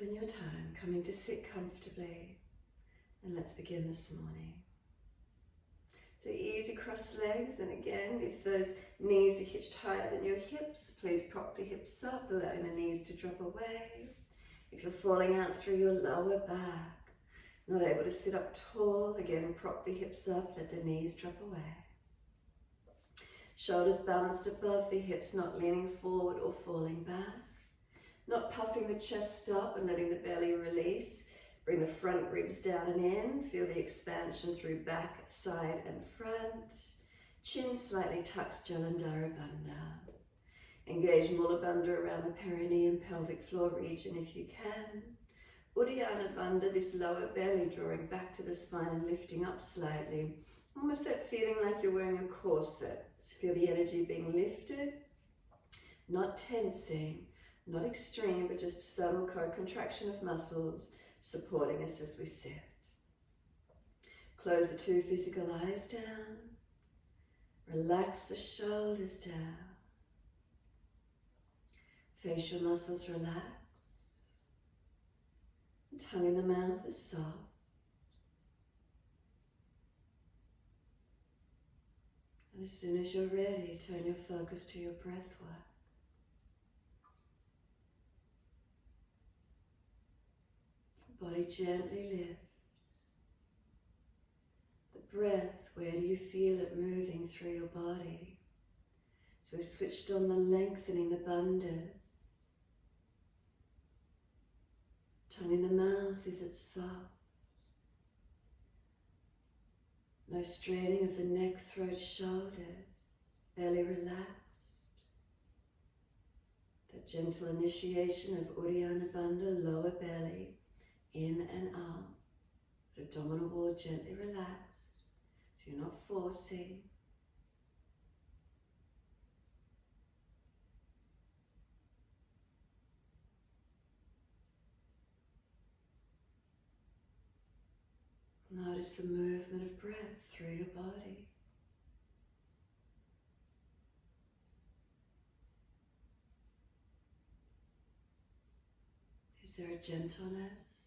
Spend your time coming to sit comfortably, and let's begin this morning. So easy crossed legs, and again, if those knees are hitched higher than your hips, please prop the hips up, allowing the knees to drop away. If you're falling out through your lower back, not able to sit up tall, again, prop the hips up, let the knees drop away. Shoulders balanced above the hips, not leaning forward or falling back. Not puffing the chest up and letting the belly release. Bring the front ribs down and in. Feel the expansion through back, side and front. Chin slightly tucks Jalandhara Bandha. Engage Mula Bandha around the perineum, pelvic floor region if you can. Uddiyana Bandha, this lower belly drawing back to the spine and lifting up slightly. Almost that feeling like you're wearing a corset. So feel the energy being lifted, not tensing, not extreme, but just subtle co-contraction of muscles supporting us as we sit. Close the two physical eyes down. Relax the shoulders down. Facial muscles relax. Tongue in the mouth is soft. And as soon as you're ready, turn your focus to your breath work. The body gently lifts. The breath, where do you feel it moving through your body? So we've switched on the lengthening the bandhas. Tongue in the mouth, is it soft? No straining of the neck, throat, shoulders, belly relaxed. That gentle initiation of Uddiyana Bandha, lower belly, in and out. Abdominal wall gently relaxed, so you're not forcing. Notice the movement of breath through your body. Is there a gentleness,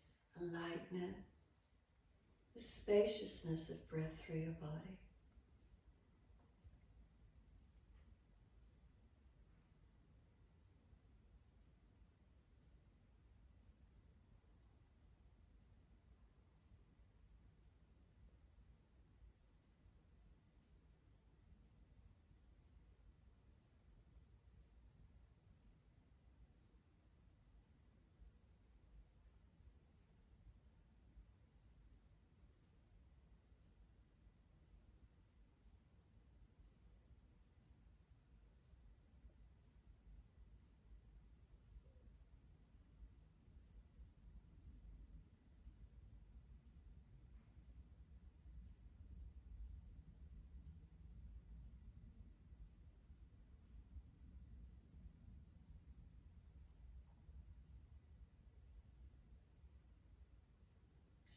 a lightness, a spaciousness of breath through your body?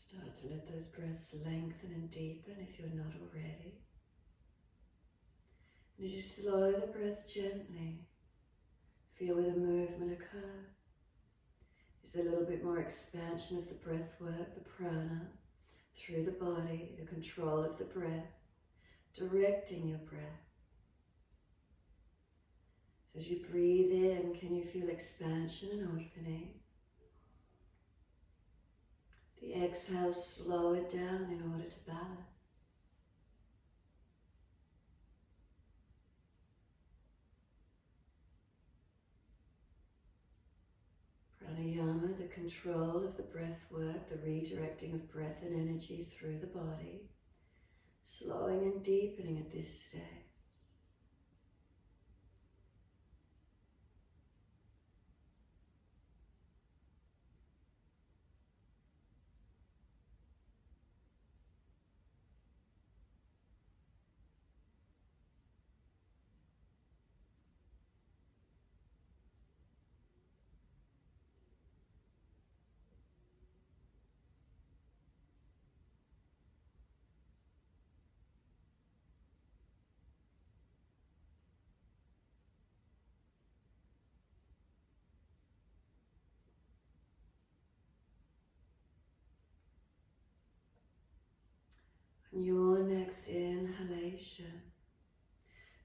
Start to let those breaths lengthen and deepen if you're not already. And as you slow the breaths gently, feel where the movement occurs. Is there a little bit more expansion of the breath work, the prana, through the body, the control of the breath, directing your breath. So as you breathe in, can you feel expansion and opening? The exhale, slow it down in order to balance. Pranayama, the control of the breath work, the redirecting of breath and energy through the body, slowing and deepening at this stage. On your next inhalation,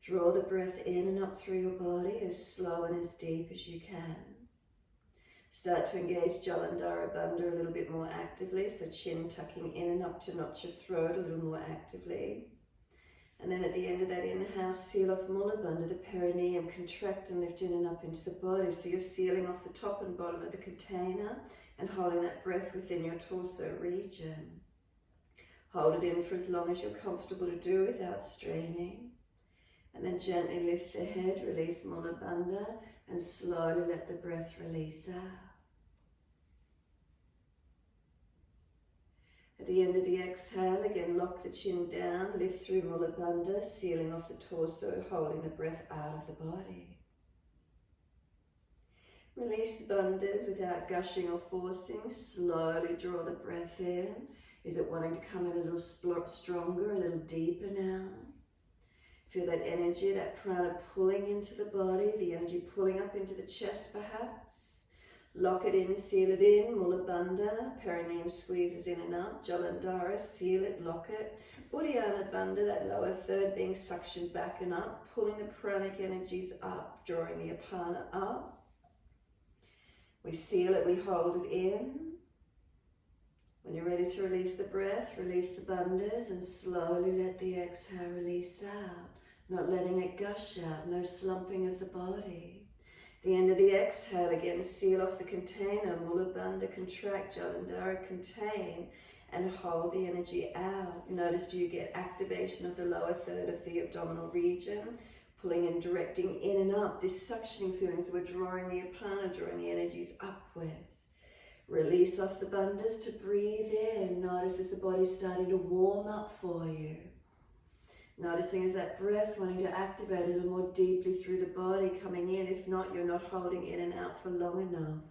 draw the breath in and up through your body as slow and as deep as you can. Start to engage Jalandhara Bandha a little bit more actively, so chin tucking in and up to notch your throat a little more actively. And then at the end of that inhale, seal off Mula Bandha, the perineum, contract and lift in and up into the body. So you're sealing off the top and bottom of the container and holding that breath within your torso region. Hold it in for as long as you're comfortable to do without straining. And then gently lift the head, release Mula Bandha, and slowly let the breath release out. At the end of the exhale, again lock the chin down, lift through Mula Bandha, sealing off the torso, holding the breath out of the body. Release the bandhas without gushing or forcing. Slowly draw the breath in. Is it wanting to come in a little stronger, a little deeper now? Feel that energy, that prana pulling into the body, the energy pulling up into the chest perhaps. Lock it in, seal it in, Mula Bandha, perineum squeezes in and up, Jalandhara, seal it, lock it. Uddiyana Bandha, that lower third being suctioned back and up, pulling the pranic energies up, drawing the apana up. We seal it, we hold it in. When you're ready to release the breath, release the bandhas and slowly let the exhale release out. Not letting it gush out, no slumping of the body. The end of the exhale, again, seal off the container, Mula Bandha, contract, Jalandhara, contain, and hold the energy out. Notice, do you get activation of the lower third of the abdominal region? Pulling and directing in and up. This suctioning feeling, so we're drawing the apana, drawing the energies upwards. Release off the bandhas to breathe in. Notice as the body's starting to warm up for you. Noticing as that breath wanting to activate a little more deeply through the body, coming in. If not, you're not holding in and out for long enough.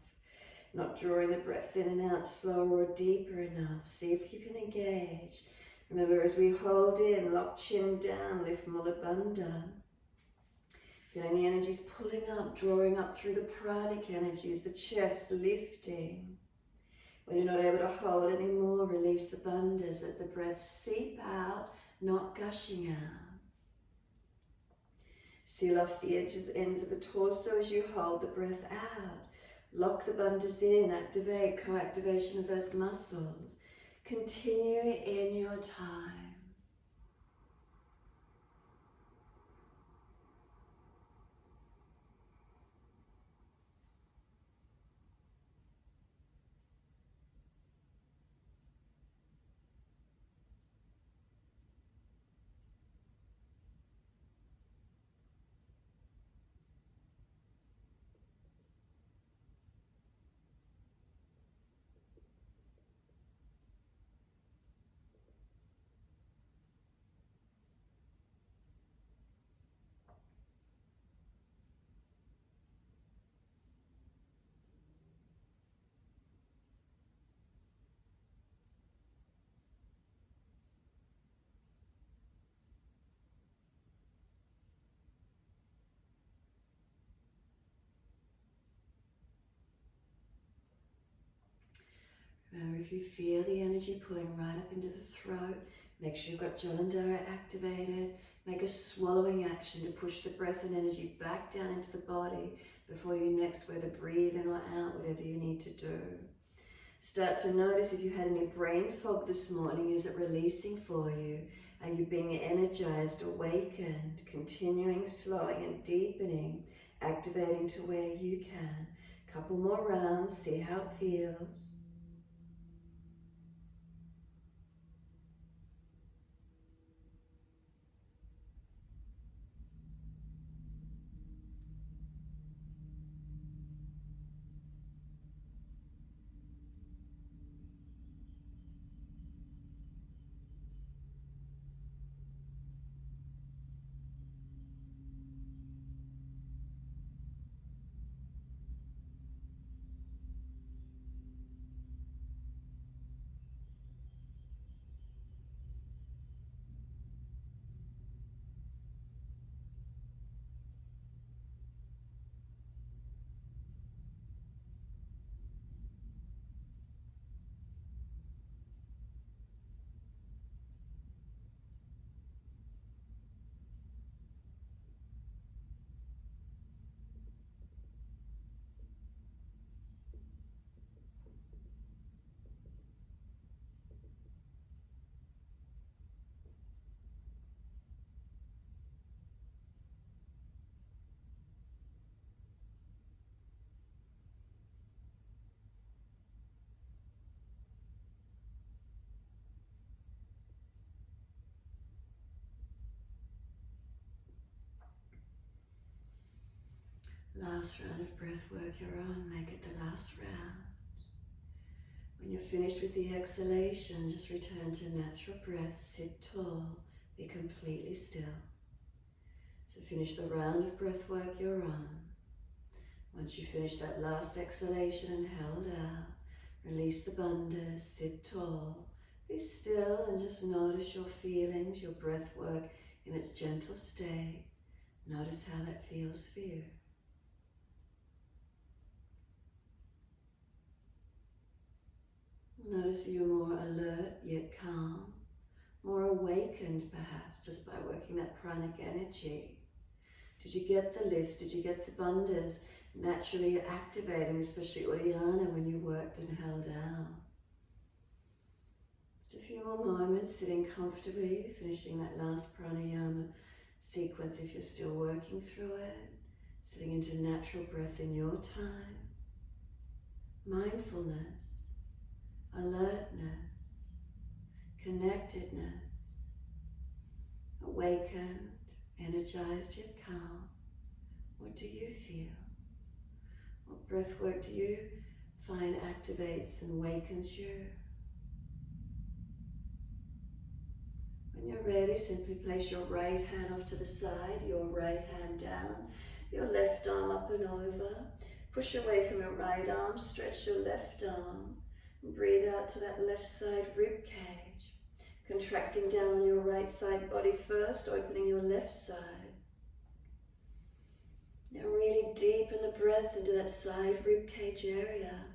Not drawing the breaths in and out slower or deeper enough. See if you can engage. Remember, as we hold in, lock chin down, lift Mula Bandha. Feeling the energies pulling up, drawing up through the pranic energies, the chest lifting. When you're not able to hold anymore, release the bandhas, let the breath seep out, not gushing out. Seal off the ends of the torso as you hold the breath out. Lock the bandhas in, activate, co-activation of those muscles. Continue in your time. Remember, if you feel the energy pulling right up into the throat, make sure you've got Jalandhara activated. Make a swallowing action to push the breath and energy back down into the body before you next whether breathe in or out, whatever you need to do. Start to notice if you had any brain fog this morning, is it releasing for you? Are you being energized, awakened, continuing, slowing and deepening, activating to where you can? Couple more rounds, see how it feels. Last round of breath work you're on, make it the last round. When you're finished with the exhalation, just return to natural breath, sit tall, be completely still. So finish the round of breath work you're on. Once you finish that last exhalation and held out, release the bandhas, sit tall, be still and just notice your feelings, your breath work in its gentle state. Notice how that feels for you. Notice you're more alert yet calm, more awakened perhaps just by working that pranic energy. Did you get the lifts? Did you get the bandhas naturally activating, especially Uddiyana when you worked and held out? Just a few more moments sitting comfortably, finishing that last pranayama sequence if you're still working through it, sitting into natural breath in your time. Mindfulness, alertness, connectedness, awakened, energized yet calm. What do you feel? What breath work do you find activates and wakens you? When you're ready, simply place your right hand off to the side, your right hand down, your left arm up and over. Push away from your right arm, stretch your left arm, and breathe out to that left side rib cage. Contracting down on your right side body first, opening your left side. Now really deepen the breaths into that side rib cage area.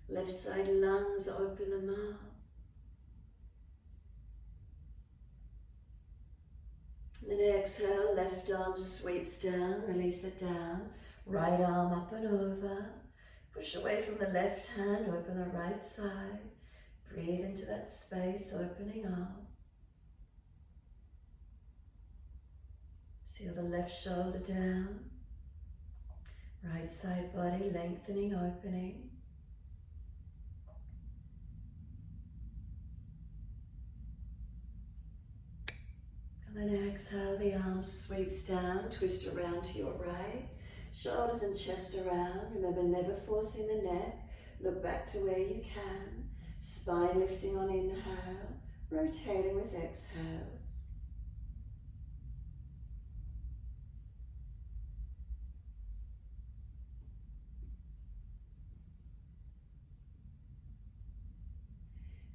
Left side lungs, open them up. And then exhale, left arm sweeps down, release it down. Right arm up and over. Push away from the left hand, open the right side. Breathe into that space, opening up. Seal the left shoulder down. Right side body lengthening, opening. And then exhale, the arms sweeps down, twist around to your right. Shoulders and chest around. Remember, never forcing the neck. Look back to where you can. Spine lifting on inhale, rotating with exhales.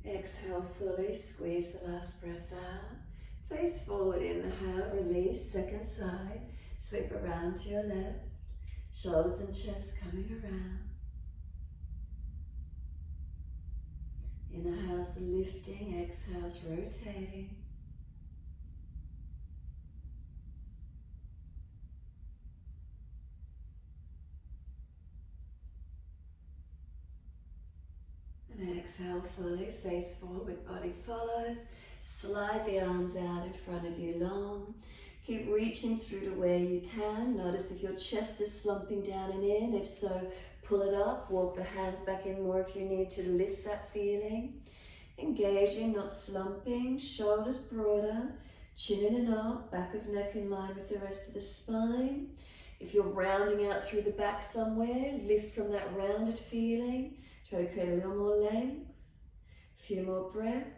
Exhale fully, squeeze the last breath out. Face forward, inhale, release, second side. Sweep around to your left. Shoulders and chest coming around. Inhales the lifting, exhales rotating. And exhale fully, face forward, body follows. Slide the arms out in front of you long. Keep reaching through to where you can. Notice if your chest is slumping down and in. If so, pull it up. Walk the hands back in more if you need to lift that feeling. Engaging, not slumping. Shoulders broader. Chin in and up. Back of neck in line with the rest of the spine. If you're rounding out through the back somewhere, lift from that rounded feeling. Try to create a little more length. A few more breaths.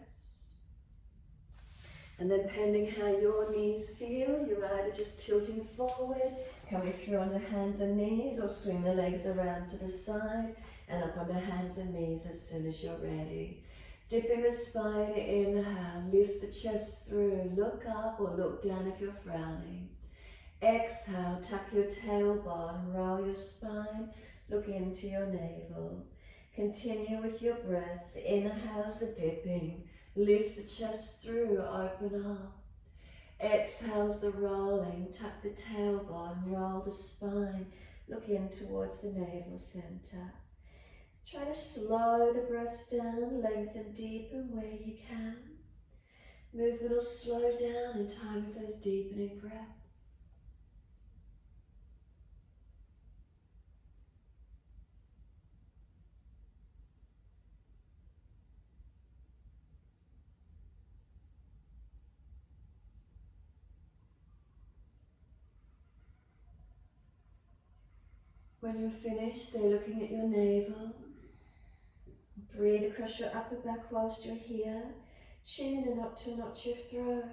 And then depending how your knees feel, you're either just tilting forward, coming through onto hands and knees, or swing the legs around to the side and up onto hands and knees as soon as you're ready. Dipping the spine, inhale, lift the chest through, look up or look down if you're frowning. Exhale, tuck your tailbone, roll your spine, look into your navel. Continue with your breaths. Inhale's the dipping. Lift the chest through, open up. Exhale's the rolling. Tuck the tailbone, roll the spine. Look in towards the navel center. Try to slow the breaths down, lengthen, deepen where you can. Movement will slow down in time with those deepening breaths. When you're finished, stay looking at your navel. Breathe across your upper back whilst you're here. Chin in and up to notch your throat.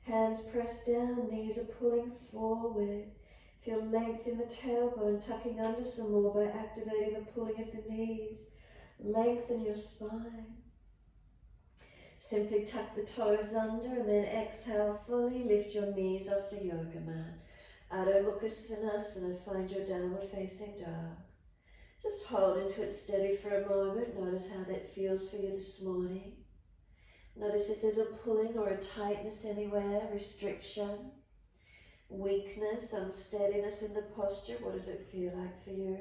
Hands pressed down, knees are pulling forward. Feel length in the tailbone, tucking under some more by activating the pulling of the knees. Lengthen your spine. Simply tuck the toes under and then exhale fully. Lift your knees off the yoga mat. Adho Mukha Svanasana, find your downward facing dog. Just hold into it steady for a moment. Notice how that feels for you this morning. Notice if there's a pulling or a tightness anywhere, restriction, weakness, unsteadiness in the posture. What does it feel like for you?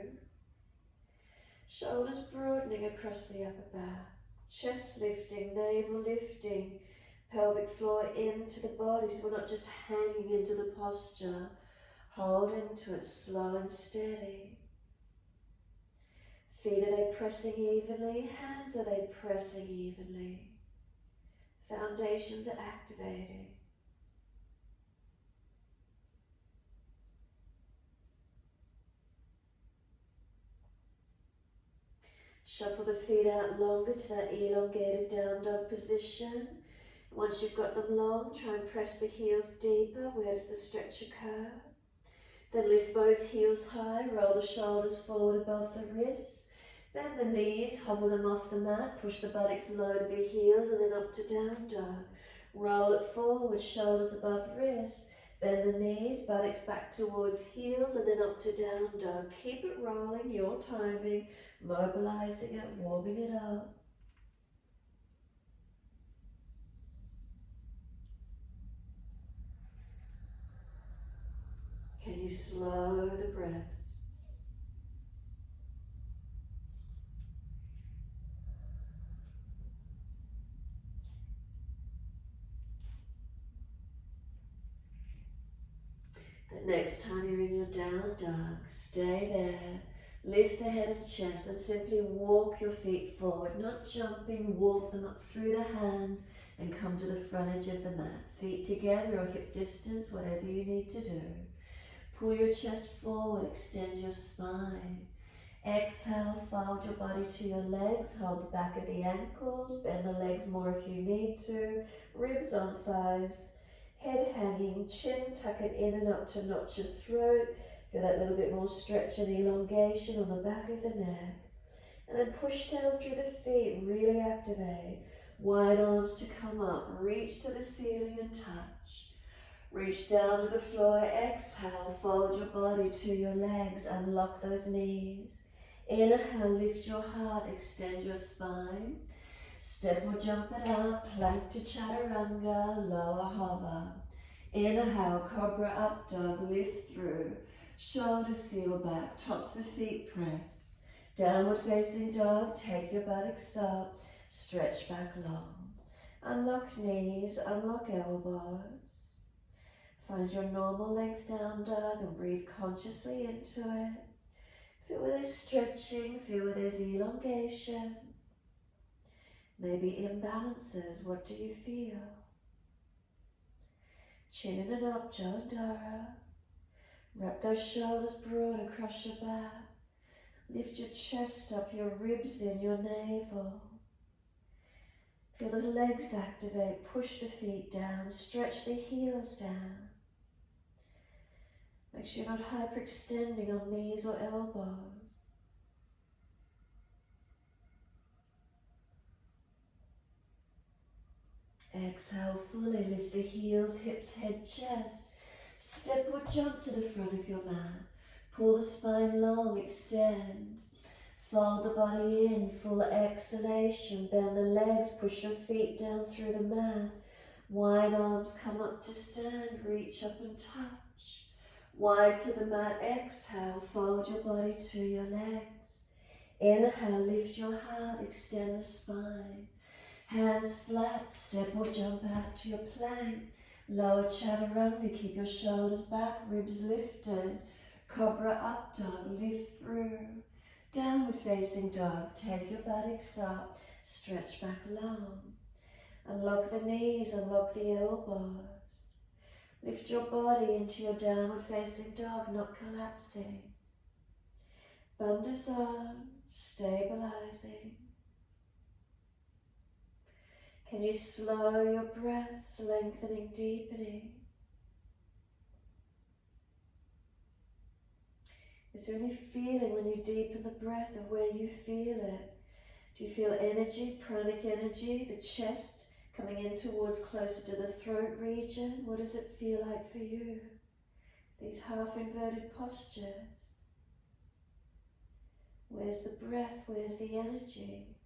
Shoulders broadening across the upper back. Chest lifting, navel lifting, pelvic floor into the body, so we're not just hanging into the posture. Hold into it, slow and steady. Feet, are they pressing evenly? Hands, are they pressing evenly? Foundations are activating. Shuffle the feet out longer to that elongated down dog position. Once you've got them long, try and press the heels deeper. Where does the stretch occur? Then lift both heels high, roll the shoulders forward above the wrists. Bend the knees, hover them off the mat, push the buttocks low to the heels and then up to down dog. Roll it forward, shoulders above wrists. Bend the knees, buttocks back towards heels and then up to down dog. Keep it rolling, your timing, mobilizing it, warming it up. Can you slow the breaths? The next time you're in your down dog, stay there. Lift the head and chest and simply walk your feet forward, not jumping, walk them up through the hands and come to the front edge of the mat. Feet together or hip distance, whatever you need to do. Pull your chest forward, extend your spine. Exhale, fold your body to your legs, hold the back of the ankles, bend the legs more if you need to, ribs on thighs, head hanging, chin, tuck it in and up to notch your throat. Feel that little bit more stretch and elongation on the back of the neck. And then push down through the feet, really activate. Wide arms to come up, reach to the ceiling and touch. Reach down to the floor, exhale, fold your body to your legs, unlock those knees. Inhale, lift your heart, extend your spine. Step or jump it out, plank to chaturanga, lower hover. Inhale, cobra up dog, lift through. Shoulders seal back, tops of feet press. Downward facing dog, take your buttocks up, stretch back long. Unlock knees, unlock elbows. Find your normal length down dog and breathe consciously into it. Feel where there's stretching, feel where there's elongation. Maybe imbalances, what do you feel? Chin in and up, Jalandhara. Wrap those shoulders broad across your back. Lift your chest up, your ribs in, your navel. Feel the legs activate, push the feet down, stretch the heels down. Make sure you're not hyperextending on knees or elbows. Exhale fully, lift the heels, hips, head, chest. Step or jump to the front of your mat. Pull the spine long, extend. Fold the body in, full exhalation. Bend the legs, push your feet down through the mat. Wide arms come up to stand, reach up and touch. Wide to the mat, exhale, fold your body to your legs. Inhale, lift your heart, extend the spine. Hands flat, step or jump out to your plank. Lower chaturanga, keep your shoulders back, ribs lifted. Cobra up dog, lift through. Downward facing dog, take your buttocks up, stretch back long. Unlock the knees, unlock the elbows. Lift your body into your downward facing dog, not collapsing. Bandhasana, stabilizing. Can you slow your breaths, lengthening, deepening? Is there any feeling when you deepen the breath of where you feel it? Do you feel energy, pranic energy, the chest coming in towards closer to the throat region? What does it feel like for you? These half inverted postures. Where's the breath? Where's the energy?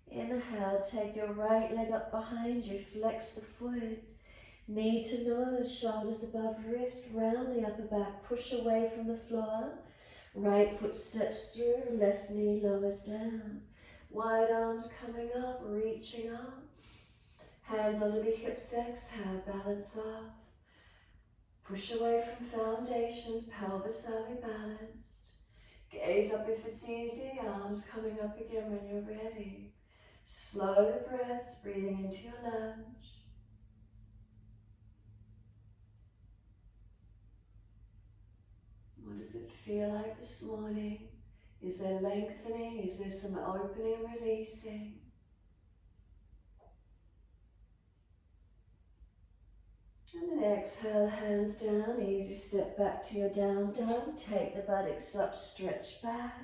Inhale, take your right leg up behind you, flex the foot. Knee to nose, shoulders above wrist, round the upper back, push away from the floor. Right foot steps through, left knee lowers down. Wide arms coming up, reaching up. Hands under the hips, exhale, balance off. Push away from foundations, pelvis slightly balanced. Gaze up if it's easy, arms coming up again when you're ready. Slow the breaths, breathing into your lunge. What does it feel like this morning? Is there lengthening? Is there some opening and releasing? And then exhale, hands down, easy step back to your down dog. Take the buttocks up, stretch back.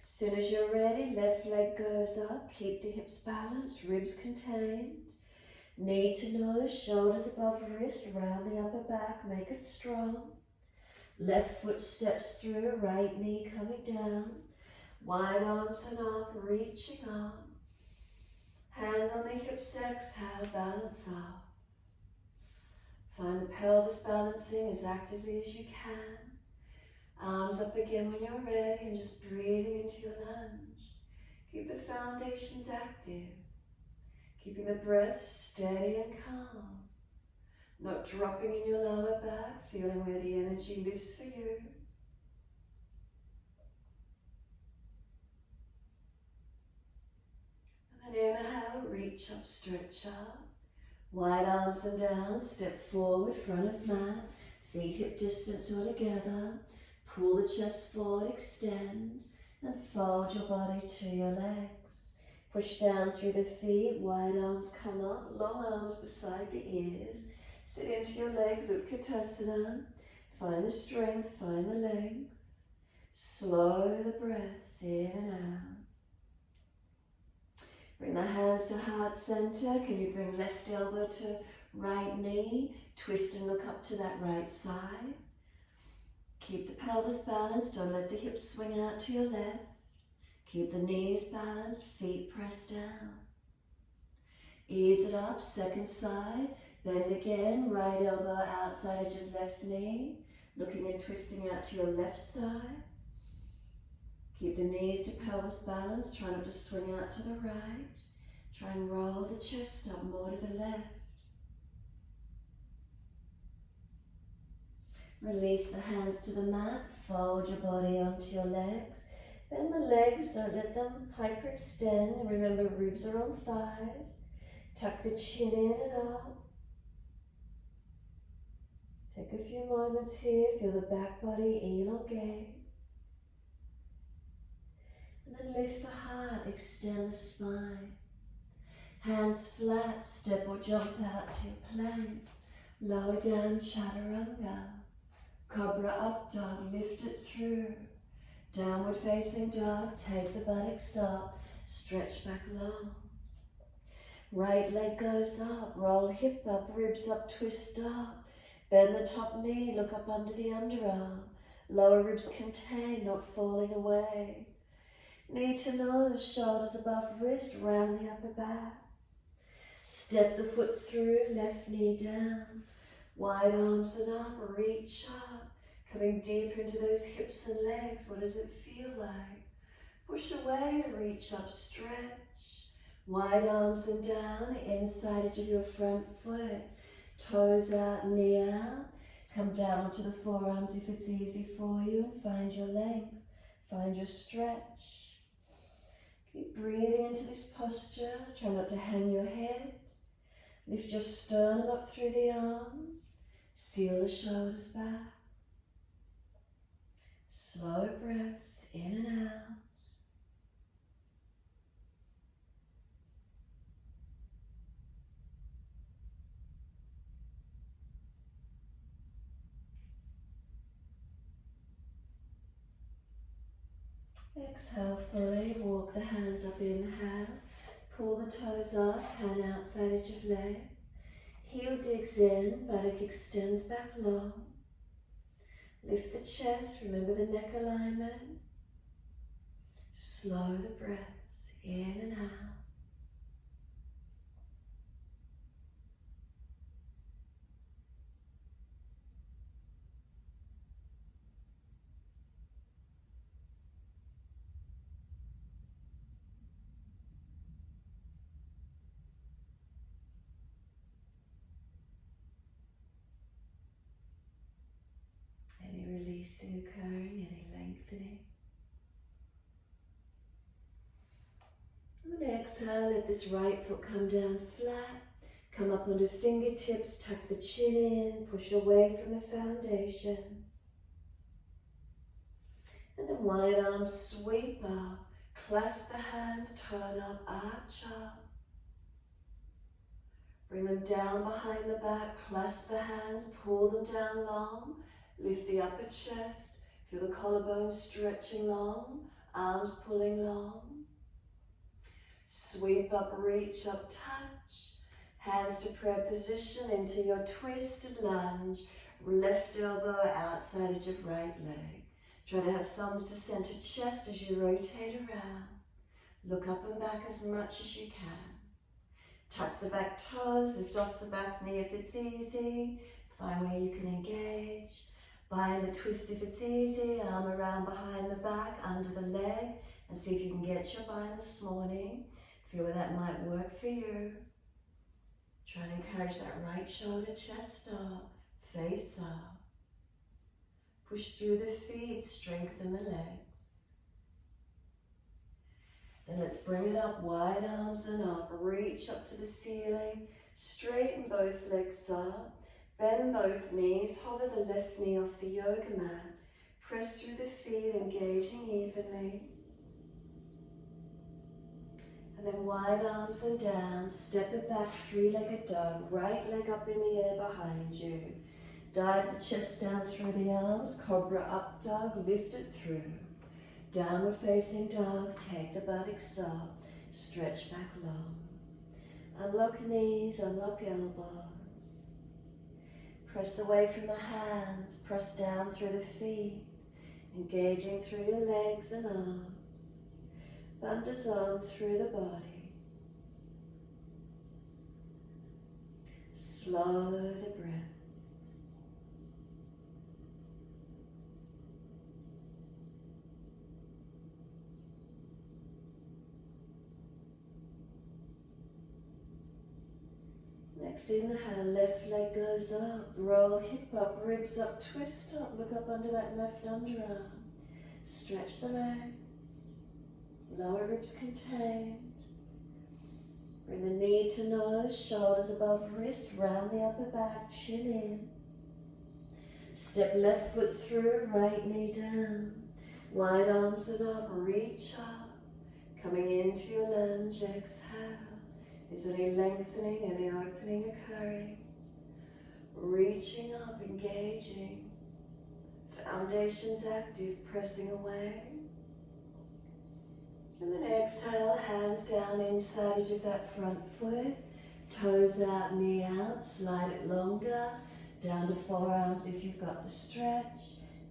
As soon as you're ready, left leg goes up, keep the hips balanced, ribs contained. Knee to nose, shoulders above wrist, round the upper back, make it strong. Left foot steps through, right knee coming down. Wide arms and up, reaching up. Hands on the hips, exhale, balance up. Find the pelvis balancing as actively as you can. Arms up again when you're ready and just breathing into your lunge. Keep the foundations active. Keeping the breath steady and calm. Not dropping in your lower back, feeling where the energy lives for you. And then inhale, reach up, stretch up. Wide arms and down, step forward, front of mat. Feet hip distance all together. Pull the chest forward, extend, and fold your body to your legs. Push down through the feet, wide arms come up, long arms beside the ears. Sit into your legs, Utkatasana. Find the strength, find the length. Slow the breaths in and out. Bring the hands to heart center. Can you bring left elbow to right knee? Twist and look up to that right side. Keep the pelvis balanced. Don't let the hips swing out to your left. Keep the knees balanced, feet pressed down. Ease it up, second side. Bend again, right elbow outside edge of left knee. Looking and twisting out to your left side. Keep the knees to pelvis balance. Try not to swing out to the right. Try and roll the chest up more to the left. Release the hands to the mat. Fold your body onto your legs. Bend the legs, don't let them hyperextend. And remember, ribs are on thighs. Tuck the chin in and up. Take a few moments here. Feel the back body elongate. And then lift the heart, extend the spine. Hands flat, step or jump out to your plank. Lower down, chaturanga. Cobra up dog, lift it through. Downward facing dog, take the buttocks up, stretch back long. Right leg goes up, roll hip up, ribs up, twist up. Bend the top knee, look up under the underarm. Lower ribs contained, not falling away. Knee to nose, shoulders above wrist, round the upper back. Step the foot through, left knee down. Wide arms and up, reach up. Coming deeper into those hips and legs, what does it feel like? Push away to reach up, stretch. Wide arms and down, inside edge of your front foot. Toes out, knee out. Come down onto the forearms if it's easy for you and find your length, find your stretch. Keep breathing into this posture. Try not to hang your head. Lift your sternum up through the arms. Seal the shoulders back. Slow breaths in and out. Exhale fully, walk the hands up, inhale. Pull the toes up, hand outside edge of leg. Heel digs in, buttock extends back long. Lift the chest, remember the neck alignment. Slow the breaths in and out. Any releasing occurring, any lengthening. And exhale, let this right foot come down flat. Come up onto fingertips, tuck the chin in, push away from the foundation. And then wide arms sweep up, clasp the hands, turn up, arch up. Bring them down behind the back, clasp the hands, pull them down long. Lift the upper chest, feel the collarbone stretching long, arms pulling long. Sweep up, reach up, touch. Hands to prayer position into your twisted lunge. Left elbow outside edge of right leg. Try to have thumbs to center chest as you rotate around. Look up and back as much as you can. Tuck the back toes, lift off the back knee if it's easy. Find where you can engage. Bind the twist if it's easy. Arm around behind the back, under the leg. And see if you can get your bind this morning. Feel where that might work for you. Try and encourage that right shoulder, chest up, face up. Push through the feet, strengthen the legs. Then let's bring it up, wide arms and up. Reach up to the ceiling, straighten both legs up. Bend both knees, hover the left knee off the yoga mat. Press through the feet, engaging evenly. And then wide arms and down, step it back, three-legged dog. Right leg up in the air behind you. Dive the chest down through the arms, cobra up dog, lift it through. Downward facing dog, take the buttocks up, stretch back long. Unlock knees, unlock elbows. Press away from the hands, press down through the feet, engaging through your legs and arms. Bandhas on through the body. Slow the breaths. Next inhale, left leg goes up, roll hip up, ribs up, twist up, look up under that left underarm. Stretch the leg. Lower ribs contained. Bring the knee to nose, shoulders above wrist, round the upper back, chin in. Step left foot through, right knee down. Wide arms and up, reach up. Coming into your lunge, exhale. Is any lengthening, any opening occurring? Reaching up, engaging. Foundations active, pressing away. And then exhale, hands down inside edge of that front foot. Toes out, knee out, slide it longer. Down to forearms if you've got the stretch.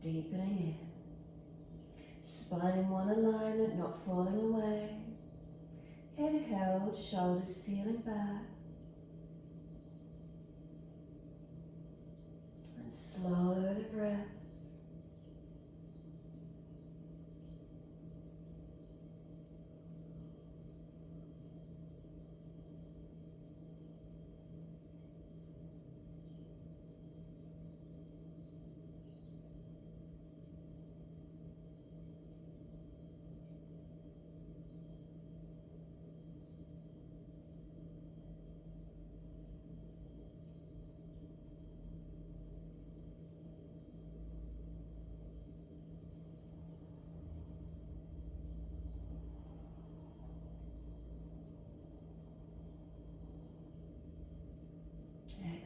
Deepening in. Spine in one alignment, not falling away. Head held, shoulders sealing back. And slow the breaths.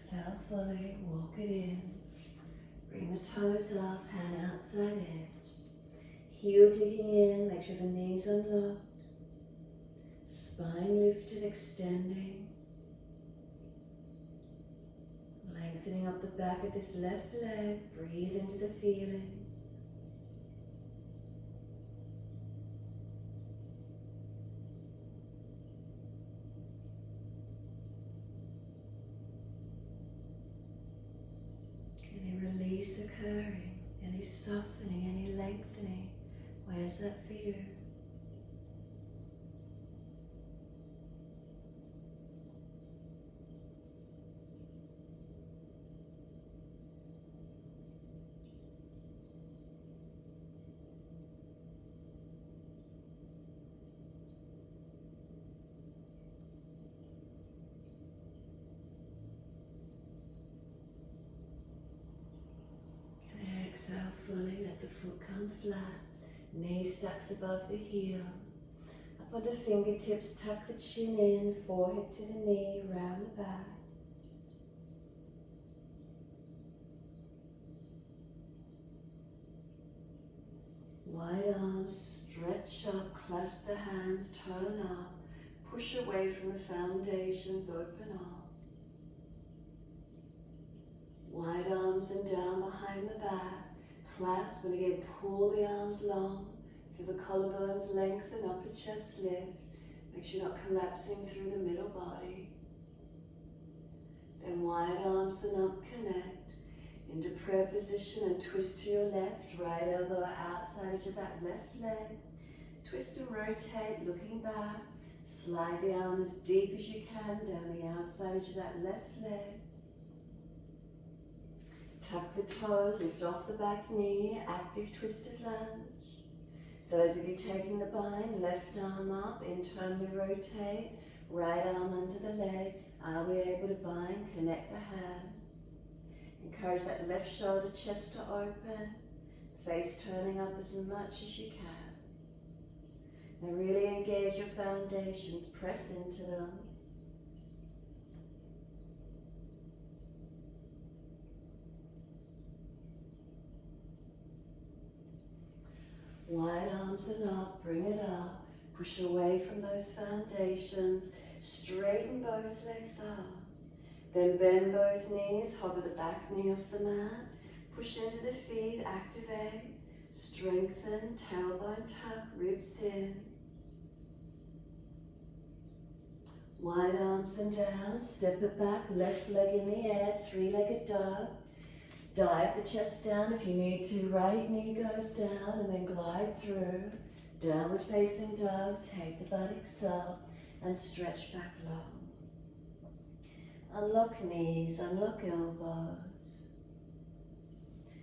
Exhale fully, walk it in. Bring the toes up, hand outside edge. Heel digging in, make sure the knees unlocked. Spine lifted, extending. Lengthening up the back of this left leg. Breathe into the feelings. Any release occurring, any softening, any lengthening. Where's that for you? Exhale fully, let the foot come flat. Knee stacks above the heel. Up onto fingertips, tuck the chin in, forehead to the knee, round the back. Wide arms, stretch up, clasp the hands, turn up. Push away from the foundations, open up. Wide arms and down behind the back. Clasp and again pull the arms long. Feel the collarbones lengthen, upper chest lift. Make sure you're not collapsing through the middle body. Then wide arms and up, connect. Into prayer position and twist to your left. Right elbow outside edge of that left leg. Twist and rotate, looking back. Slide the arm as deep as you can down the outside edge of that left leg. Tuck the toes, lift off the back knee, active twisted lunge. Those of you taking the bind, left arm up, internally rotate, right arm under the leg. Are we able to bind? Connect the hands. Encourage that left shoulder, chest to open, face turning up as much as you can. And really engage your foundations, press into them. Wide arms and up, bring it up. Push away from those foundations. Straighten both legs up. Then bend both knees, hover the back knee off the mat. Push into the feet, activate. Strengthen, tailbone tuck, ribs in. Wide arms and down, step it back, left leg in the air, three-legged dog. Dive the chest down if you need to, right knee goes down and then glide through. Downward facing dog, take the buttocks up and stretch back long. Unlock knees, unlock elbows.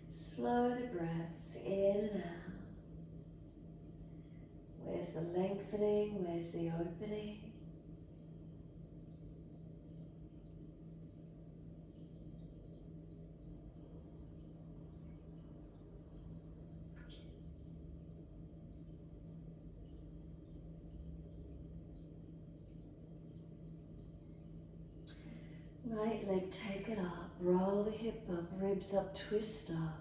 Slow the breaths in and out. Where's the lengthening, where's the opening? Right leg, take it up, roll the hip up, ribs up, twist up.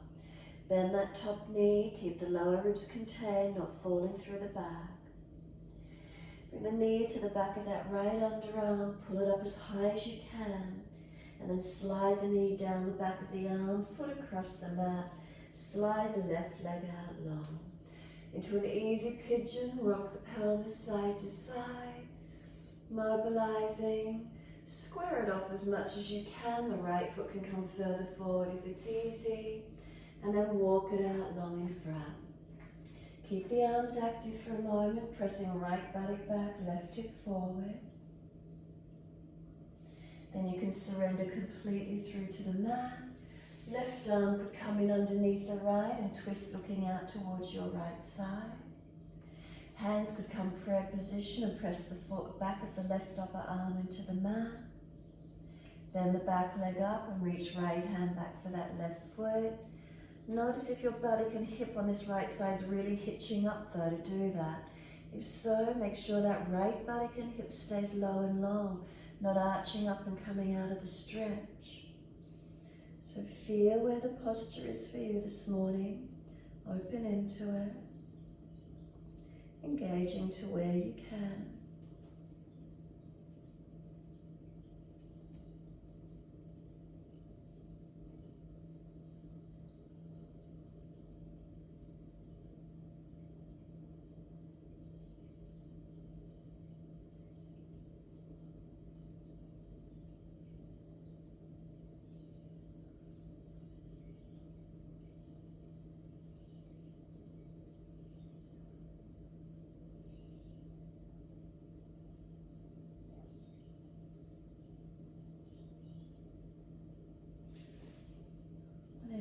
Bend that top knee, keep the lower ribs contained, not falling through the back. Bring the knee to the back of that right underarm, pull it up as high as you can, and then slide the knee down the back of the arm, foot across the mat, slide the left leg out long. Into an easy pigeon, rock the pelvis side to side, mobilizing. Square it off as much as you can. The right foot can come further forward if it's easy. And then walk it out long in front. Keep the arms active for a moment, pressing right buttock back, left hip forward. Then you can surrender completely through to the mat. Left arm could come in underneath the right and twist looking out towards your right side. Hands could come prayer position and press the foot back of the left upper arm into the mat. Then the back leg up and reach right hand back for that left foot. Notice if your buttock and hip on this right side is really hitching up though to do that. If so, make sure that right buttock and hip stays low and long, not arching up and coming out of the stretch. So feel where the posture is for you this morning. Open into it. Engaging to where you can.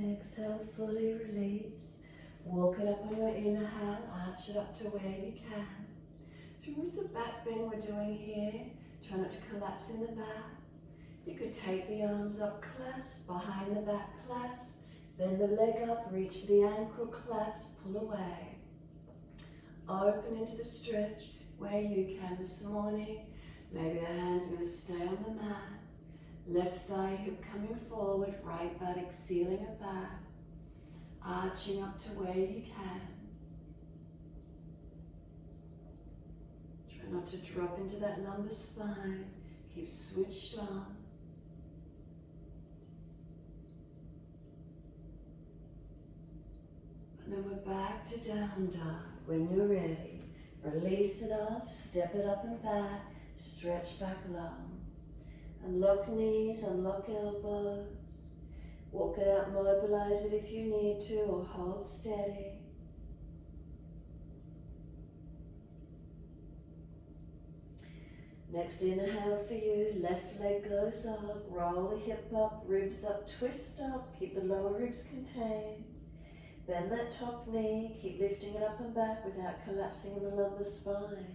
Exhale, fully release. Walk it up on your inhale, arch it up to where you can. So remember, it's a back bend we're doing here. Try not to collapse in the back. You could take the arms up, clasp, behind the back clasp. Bend the leg up, reach for the ankle, clasp, pull away. Open into the stretch where you can this morning. Maybe the hands are going to stay on the mat. Left thigh hip coming forward, right buttock sealing it back. Arching up to where you can. Try not to drop into that lumbar spine. Keep switched on. And then we're back to down dog. When you're ready, release it off, step it up and back, stretch back long. Unlock knees, unlock elbows. Walk it out, mobilize it if you need to, or hold steady. Next inhale for you, left leg goes up, roll the hip up, ribs up, twist up, keep the lower ribs contained. Bend that top knee, keep lifting it up and back without collapsing in the lumbar spine.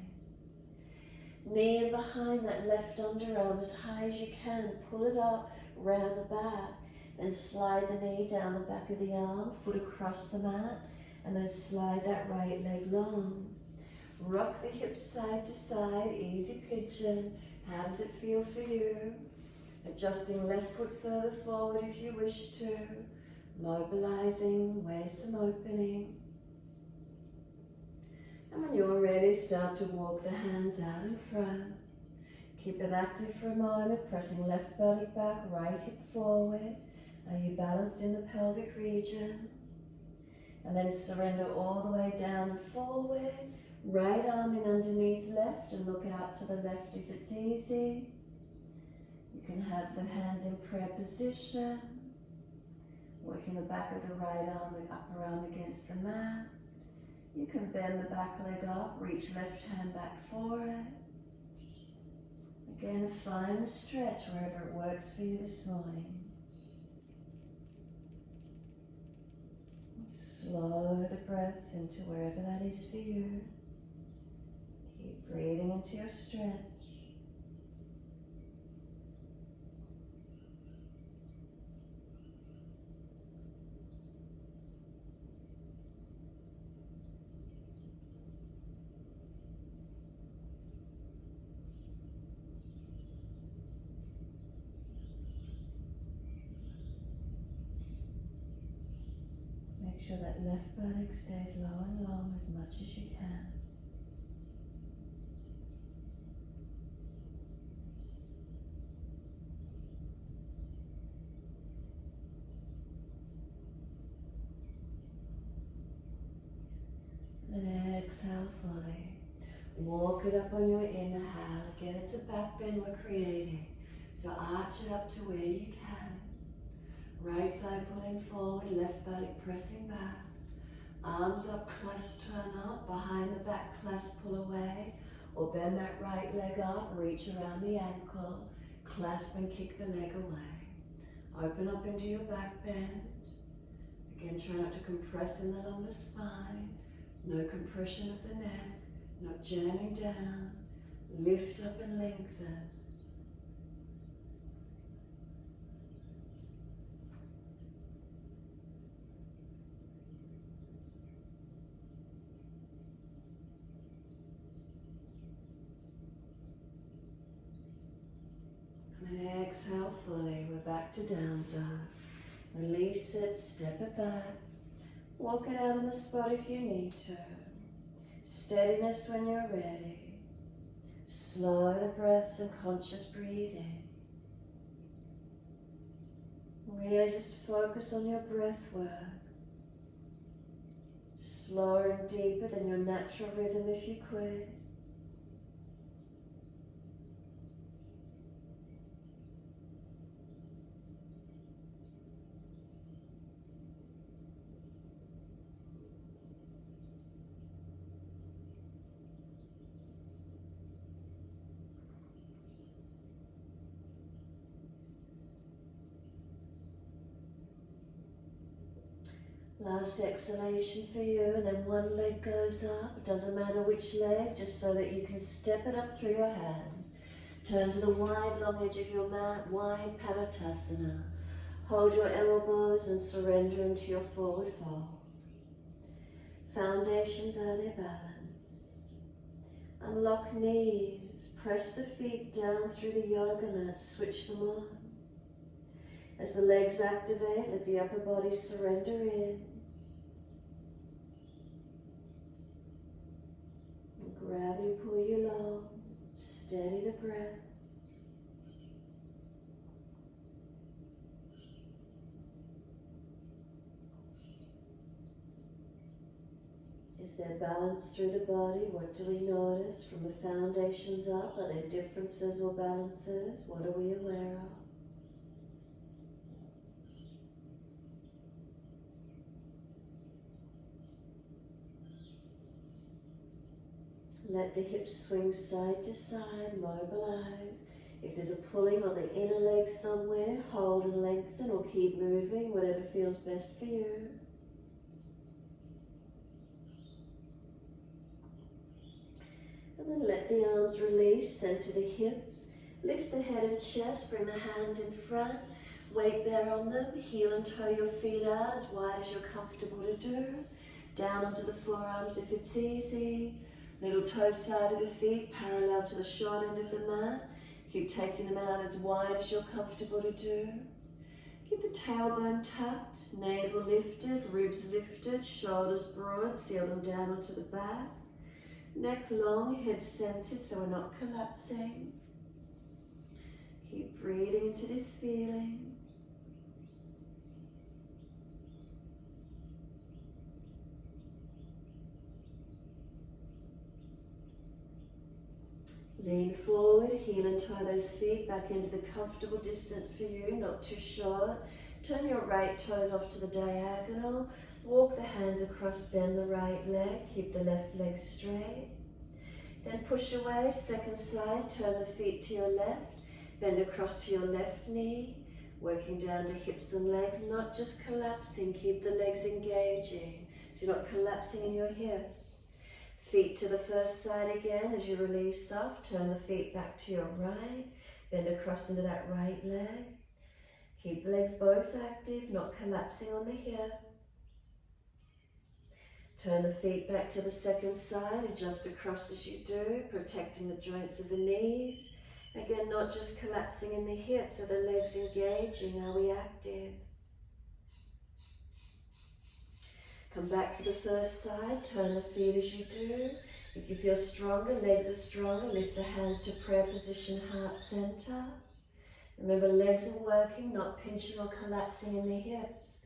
Knee in behind that left underarm as high as you can, pull it up, round the back. Then slide the knee down the back of the arm, foot across the mat, and then slide that right leg long. Rock the hips side to side, easy pigeon. How does it feel for you? Adjusting left foot further forward if you wish to. Mobilizing, waist some opening. And when you're ready, start to walk the hands out in front. Keep them active for a moment, pressing left belly back, right hip forward. Are you balanced in the pelvic region? And then surrender all the way down and forward. Right arm in underneath left and look out to the left if it's easy. You can have the hands in prayer position. Working the back of the right arm and upper arm against the mat. You can bend the back leg up, reach left hand back for it. Again, find the stretch wherever it works for you this morning. Slow the breaths into wherever that is for you. Keep breathing into your stretch. Make sure that left buttock stays low and long as much as you can. And exhale fully. Walk it up on your inhale. Again, it's a back bend we're creating. So arch it up to where you can. Right thigh pulling forward, left buttock pressing back. Arms up, clasp, turn up. Behind the back, clasp, pull away. Or bend that right leg up, reach around the ankle. Clasp and kick the leg away. Open up into your back bend. Again, try not to compress in the lumbar spine. No compression of the neck. Not jamming down. Lift up and lengthen. And exhale fully. We're back to down dog. Release it, step it back. Walk it out on the spot if you need to. Steadiness when you're ready. Slow the breaths and conscious breathing. Really just focus on your breath work. Slower and deeper than your natural rhythm if you could. Last exhalation for you, and then one leg goes up. It doesn't matter which leg, just so that you can step it up through your hands. Turn to the wide, long edge of your mat, wide Padottanasana. Hold your elbows and surrender into your forward fold. Foundations are their balance. Unlock knees, press the feet down through the yoga mat, switch them on. As the legs activate, let the upper body surrender in. And gravity pull you long, steady the breaths. Is there balance through the body? What do we notice from the foundations up? Are there differences or balances? What are we aware of? Let the hips swing side to side, mobilize. If there's a pulling on the inner leg somewhere, hold and lengthen or keep moving, whatever feels best for you. And then let the arms release, center the hips. Lift the head and chest, bring the hands in front. Weight bear on them, heel and toe your feet out as wide as you're comfortable to do. Down onto the forearms if it's easy. Little toe side of the feet parallel to the short end of the mat. Keep taking them out as wide as you're comfortable to do. Keep the tailbone tucked, navel lifted, ribs lifted, shoulders broad, seal them down onto the back. Neck long, head centered so we're not collapsing. Keep breathing into this feeling. Lean forward, heel and toe those feet back into the comfortable distance for you, not too short. Turn your right toes off to the diagonal. Walk the hands across, bend the right leg, keep the left leg straight. Then push away, second side, turn the feet to your left, bend across to your left knee, working down to hips and legs, not just collapsing, keep the legs engaging, so you're not collapsing in your hips. Feet to the first side again as you release off. Turn the feet back to your right. Bend across into that right leg. Keep the legs both active, not collapsing on the hip. Turn the feet back to the second side. Adjust across as you do, protecting the joints of the knees. Again, not just collapsing in the hips. Are the legs engaging? Are we active? Come back to the first side, turn the feet as you do. If you feel stronger, legs are stronger, lift the hands to prayer position, heart center. Remember, legs are working, not pinching or collapsing in the hips.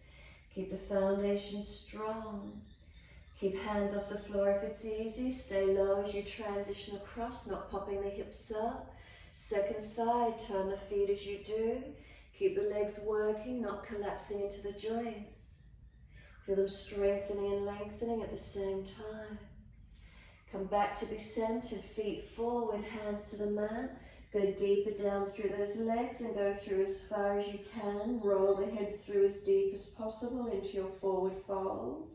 Keep the foundation strong. Keep hands off the floor if it's easy. Stay low as you transition across, not popping the hips up. Second side, turn the feet as you do. Keep the legs working, not collapsing into the joints. Feel them strengthening and lengthening at the same time. Come back to be centered, feet forward, hands to the mat. Go deeper down through those legs and go through as far as you can. Roll the head through as deep as possible into your forward fold.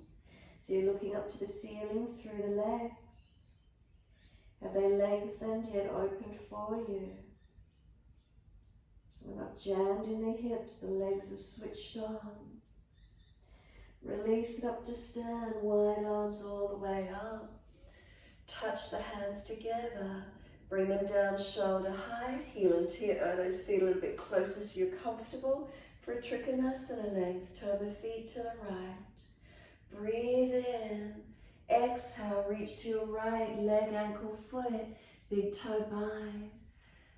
So you're looking up to the ceiling through the legs. Have they lengthened yet opened for you? So we're not jammed in the hips, the legs have switched on. Release it up to stand, wide arms all the way up. Touch the hands together. Bring them down shoulder height, heel and toe those feet a little bit closer so you're comfortable. For Trikonasana length, turn the feet to the right. Breathe in. Exhale, reach to your right, leg, ankle, foot, big toe bind.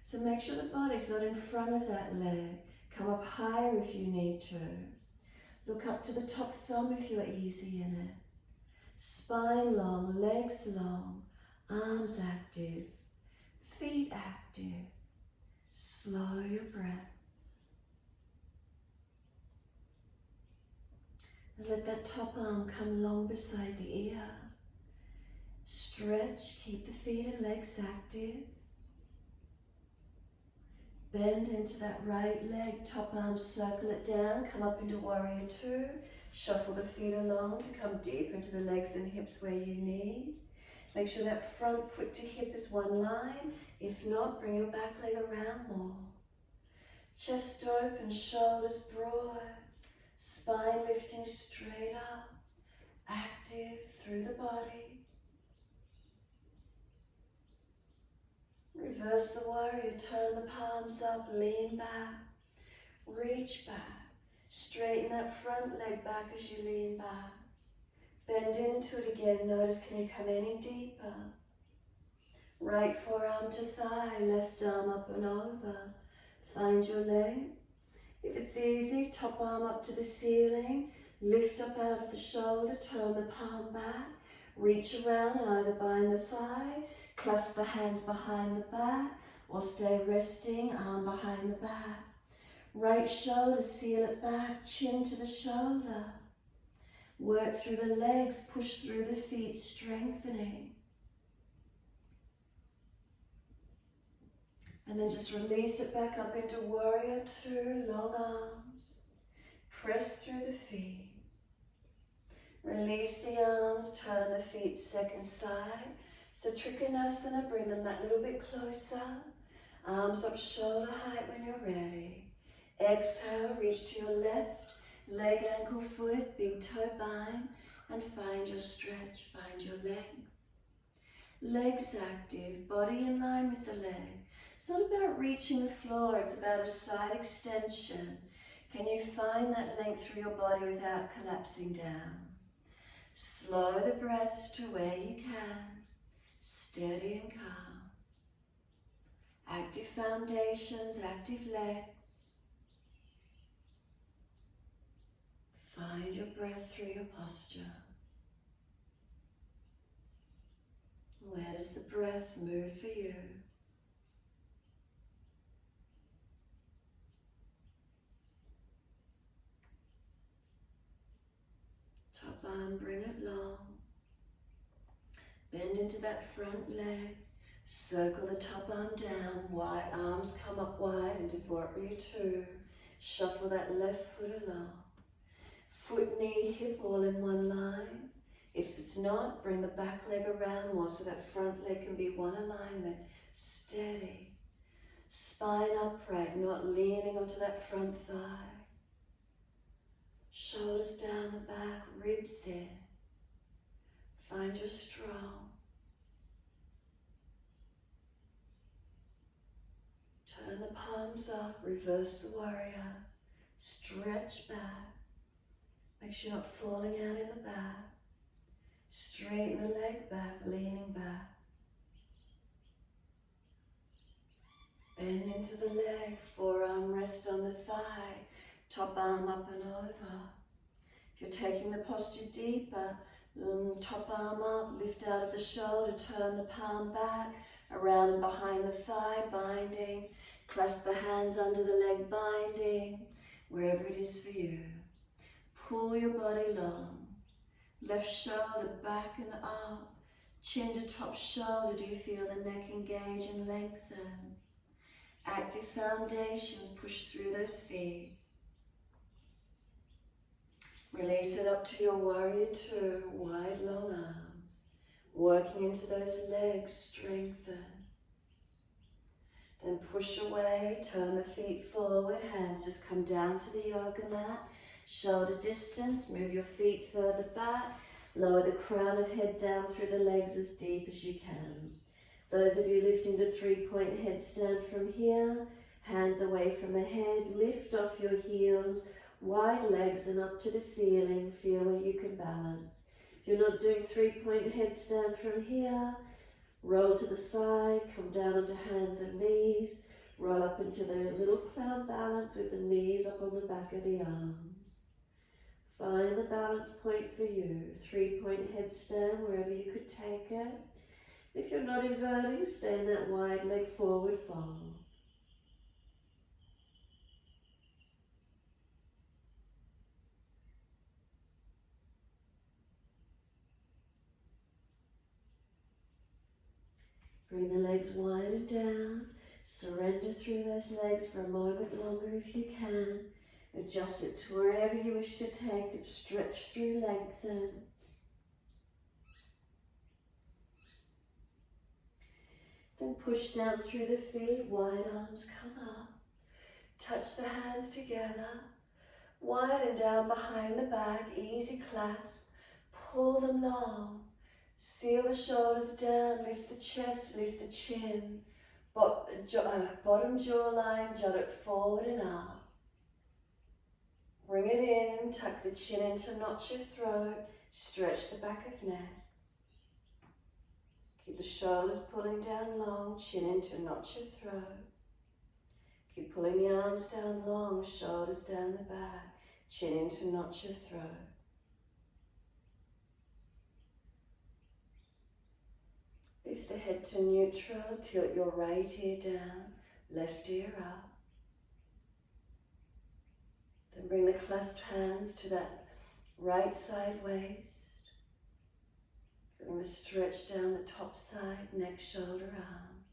So make sure the body's not in front of that leg. Come up higher if you need to. Look up to the top thumb if you're easy in it. Spine long, legs long, arms active, feet active. Slow your breaths. And let that top arm come long beside the ear. Stretch, keep the feet and legs active. Bend into that right leg, top arm, circle it down, come up into warrior two. Shuffle the feet along to come deep into the legs and hips where you need. Make sure that front foot to hip is one line. If not, bring your back leg around more. Chest open, shoulders broad. Spine lifting straight up. Active through the body. Reverse the warrior, turn the palms up, lean back. Reach back. Straighten that front leg back as you lean back. Bend into it again. Notice, can you come any deeper? Right forearm to thigh, left arm up and over. Find your leg. If it's easy, top arm up to the ceiling. Lift up out of the shoulder, turn the palm back. Reach around and either bind the thigh, clasp the hands behind the back, or stay resting, arm behind the back. Right shoulder, seal it back, chin to the shoulder. Work through the legs, push through the feet, strengthening. And then just release it back up into warrior two, long arms. Press through the feet. Release the arms, turn the feet second side. So Trikonasana, bring them that little bit closer. Arms up shoulder height when you're ready. Exhale, reach to your left, leg, ankle, foot, big toe bind, and find your stretch, find your length. Legs active, body in line with the leg. It's not about reaching the floor, it's about a side extension. Can you find that length through your body without collapsing down? Slow the breaths to where you can, steady and calm. Active foundations, active legs. Find your breath through your posture. Where does the breath move for you? Top arm, bring it long. Bend into that front leg. Circle the top arm down. Wide arms come up wide into warrior two. Shuffle that left foot along. Foot, knee, hip all in one line. If it's not, bring the back leg around more so that front leg can be one alignment. Steady. Spine upright, not leaning onto that front thigh. Shoulders down the back, ribs in. Find your strong. Turn the palms up, reverse the warrior. Stretch back. Make sure you're not falling out in the back. Straighten the leg back, leaning back. Bend into the leg, forearm rest on the thigh, top arm up and over. If you're taking the posture deeper, top arm up, lift out of the shoulder, turn the palm back, around and behind the thigh, binding. Clasp the hands under the leg, binding, wherever it is for you. Pull your body long. Left shoulder back and up. Chin to top shoulder. Do you feel the neck engage and lengthen? Active foundations. Push through those feet. Release it up to your warrior two. Wide long arms. Working into those legs. Strengthen. Then push away. Turn the feet forward. Hands just come down to the yoga mat. Shoulder distance, move your feet further back, lower the crown of head down through the legs as deep as you can. Those of you lifting to 3-point headstand from here, Hands away from the head, lift off your heels, wide legs and up to the ceiling. Feel where you can balance. If you're not doing 3-point headstand from here, roll to the side, come down onto hands and knees, roll up into the little clown balance with the knees up on the back of the arms. Find the balance point for you. 3-point headstand, wherever you could take it. If you're not inverting, stay in that wide leg forward fold. Bring the legs wide and down. Surrender through those legs for a moment longer if you can. Adjust it to wherever you wish to take it. Stretch through, lengthen. Then push down through the feet. Wide arms come up. Touch the hands together. Wide and down behind the back. Easy clasp. Pull them long. Seal the shoulders down, lift the chest, lift the chin. Bottom jawline, jut it forward and up. Bring it in, tuck the chin in to notch your throat, stretch the back of neck. Keep the shoulders pulling down long, chin in to notch your throat. Keep pulling the arms down long, shoulders down the back, chin in to notch your throat. Lift the head to neutral, tilt your right ear down, left ear up. Then bring the clasped hands to that right side waist. Feeling the stretch down the top side, neck, shoulder, arm.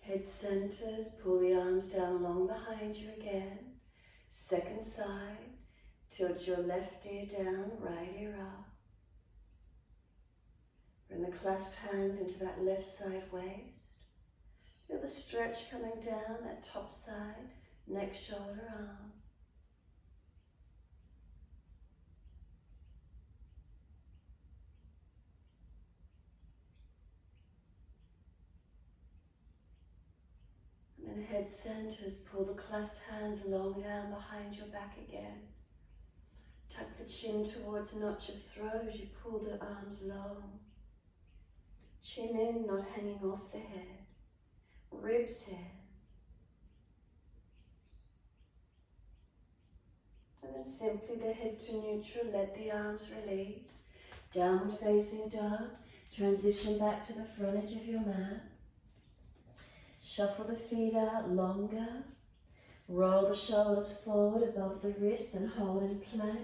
Head centers, pull the arms down long behind you again. Second side. Tilt your left ear down, right ear up. Bring the clasped hands into that left side waist. Feel the stretch coming down that top side, neck, shoulder, arm. And then head centers, pull the clasped hands long down behind your back again. Tuck the chin towards notch your throat as you pull the arms long. Chin in, not hanging off the head. Ribs in. And then simply the head to neutral, let the arms release. Downward facing dog. Transition back to the front edge of your mat. Shuffle the feet out longer. Roll the shoulders forward above the wrists and hold in plank.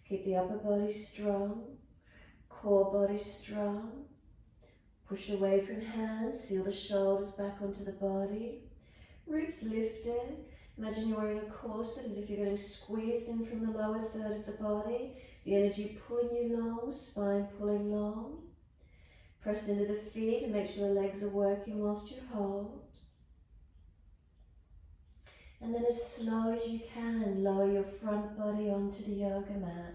Keep the upper body strong, core body strong. Push away from hands, seal the shoulders back onto the body. Ribs lifted. Imagine you're wearing a corset as if you're getting squeezed in from the lower third of the body. The energy pulling you long, spine pulling long. Press into the feet and make sure the legs are working whilst you hold. And then as slow as you can, lower your front body onto the yoga mat.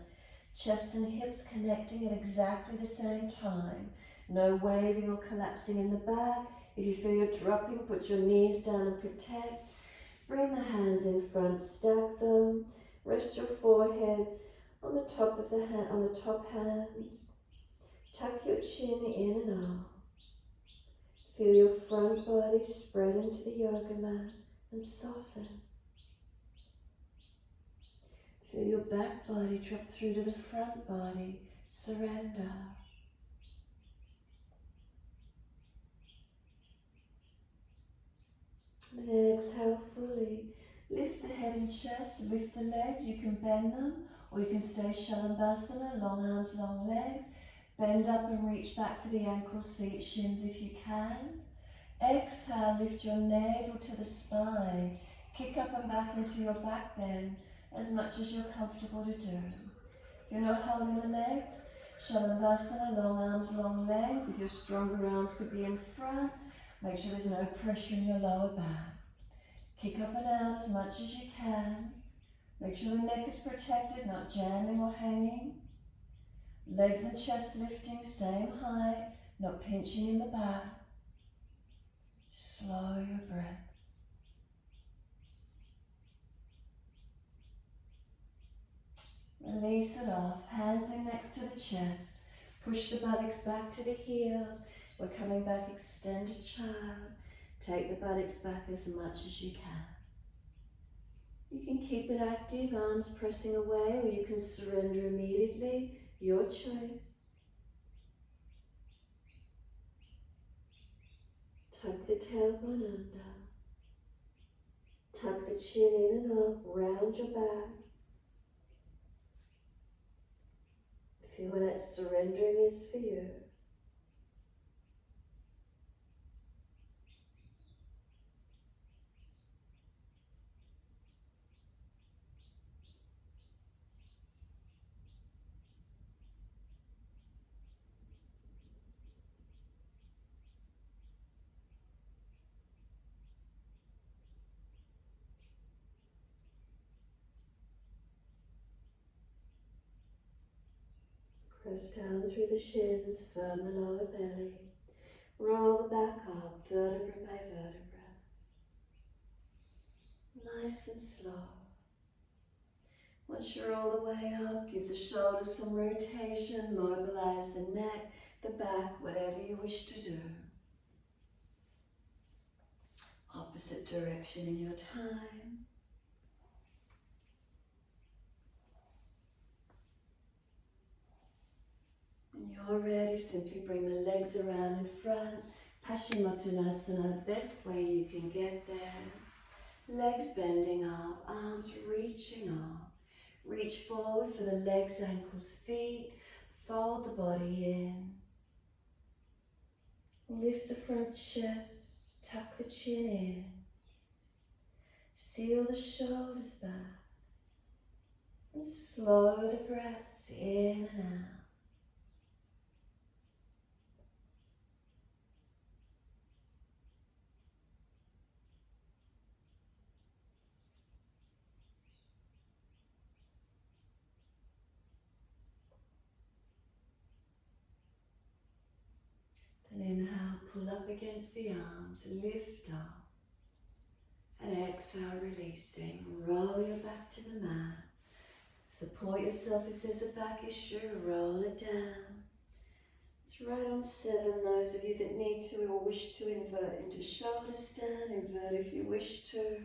Chest and hips connecting at exactly the same time. No waving or collapsing in the back. If you feel you're dropping, put your knees down and protect. Bring the hands in front, stack them. Rest your forehead on the top of the hand, on the top hand. Tuck your chin in and up. Feel your front body spread into the yoga mat and soften. Feel your back body drop through to the front body. Surrender. And exhale fully. Lift the head and chest, lift the legs. You can bend them or you can stay Shalabhasana, long arms, long legs. Bend up and reach back for the ankles, feet, shins if you can. Exhale, lift your navel to the spine. Kick up and back into your back bend as much as you're comfortable to do. If you're not holding the legs, Shalabhasana, long arms, long legs. If your stronger arms could be in front, make sure there's no pressure in your lower back. Kick up and out as much as you can. Make sure the neck is protected, not jamming or hanging. Legs and chest lifting, same height, not pinching in the back. Slow your breaths. Release it off, hands in next to the chest. Push the buttocks back to the heels. We're coming back, extended child. Take the buttocks back as much as you can. You can keep it active, arms pressing away, or you can surrender immediately. Your choice. Tuck the tailbone under. Tuck the chin in and up, round your back. Feel where that surrendering is for you. Press down through the shins, firm the lower belly. Roll the back up, vertebra by vertebra. Nice and slow. Once you're all the way up, give the shoulders some rotation, mobilize the neck, the back, whatever you wish to do. Opposite direction in your time. When you're ready, simply bring the legs around in front. Paschimottanasana, best way you can get there. Legs bending up, arms reaching up. Reach forward for the legs, ankles, feet. Fold the body in. Lift the front chest, tuck the chin in. Seal the shoulders back. And slow the breaths in and out. Then inhale, pull up against the arms, lift up. And exhale, releasing. Roll your back to the mat. Support yourself if there's a back issue, roll it down. It's right on 7. Those of you that need to or wish to invert into shoulder stand, invert if you wish to.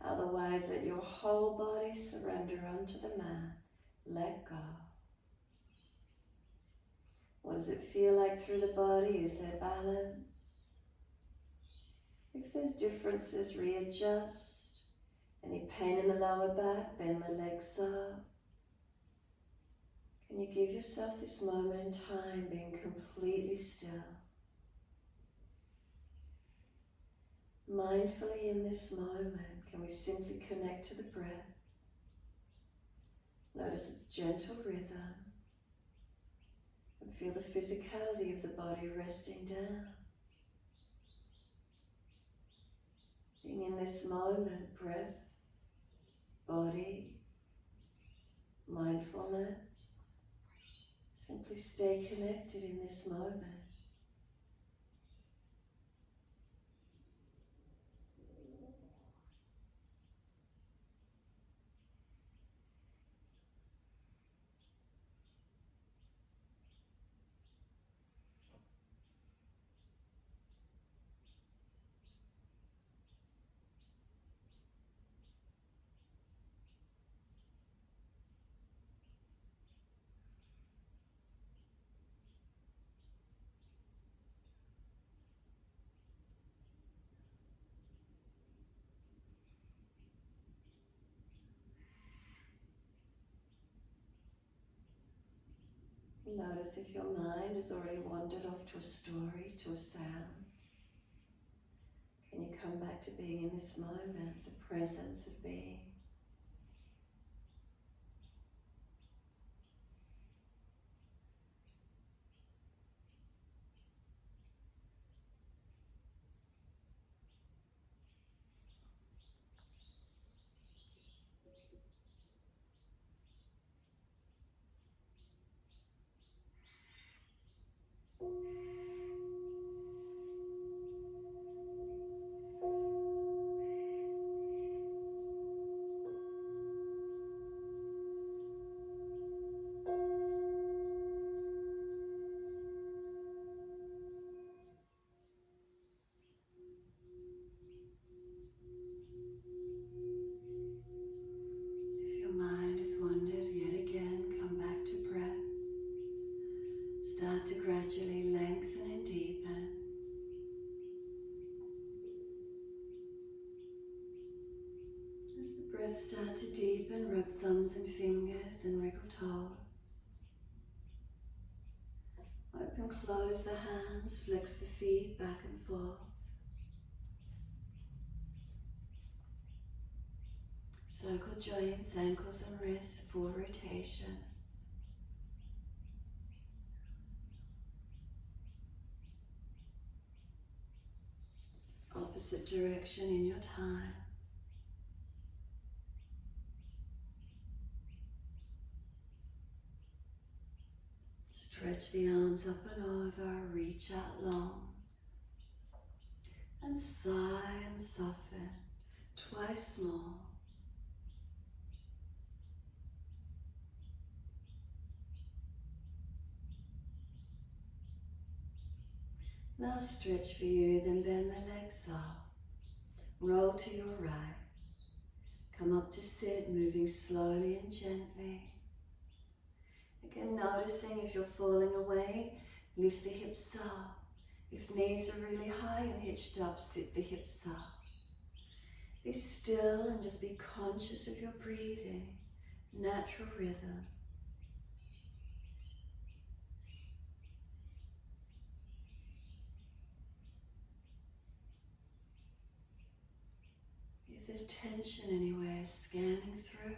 Otherwise, let your whole body surrender onto the mat. Let go. What does it feel like through the body? Is there balance? If there's differences, readjust. Any pain in the lower back, bend the legs up. Can you give yourself this moment in time being completely still? Mindfully in this moment, can we simply connect to the breath? Notice its gentle rhythm. And feel the physicality of the body resting down. Being in this moment, breath, body, mindfulness. Simply stay connected in this moment. Notice if your mind has already wandered off to a story, to a sound. Can you come back to being in this moment, the presence of being? deepen, rub thumbs and fingers and wriggle toes. Open, close the hands, flex the feet back and forth. Circle joints, ankles and wrists, full rotations. Opposite direction in your time. Stretch the arms up and over, reach out long. And sigh and soften, twice more. Now stretch for you, then bend the legs up. Roll to your right. Come up to sit, moving slowly and gently. Again, noticing if you're falling away, lift the hips up. If knees are really high and hitched up, sit the hips up. Be still and just be conscious of your breathing, natural rhythm. If there's tension anywhere, scanning through.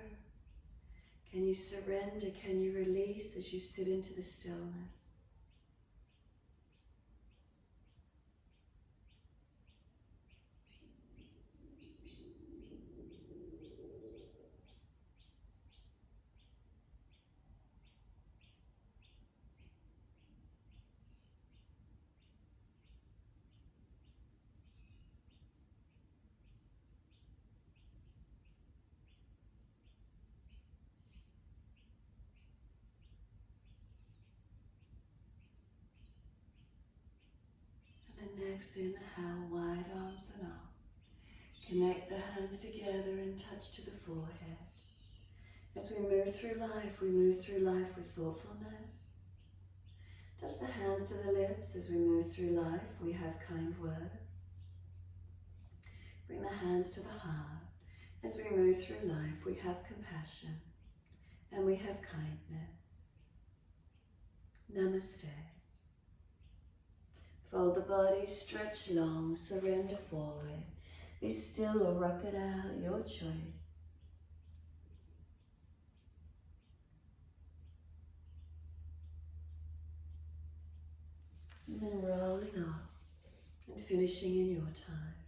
Can you surrender? Can you release as you sit into the stillness? Next, inhale, wide arms and up. Connect the hands together and touch to the forehead. As we move through life with thoughtfulness. Touch the hands to the lips. As we move through life, we have kind words. Bring the hands to the heart. As we move through life, we have compassion and we have kindness. Namaste. Fold the body, stretch long, surrender forward. Be still or rock it out, your choice. And then rolling up and finishing in your time.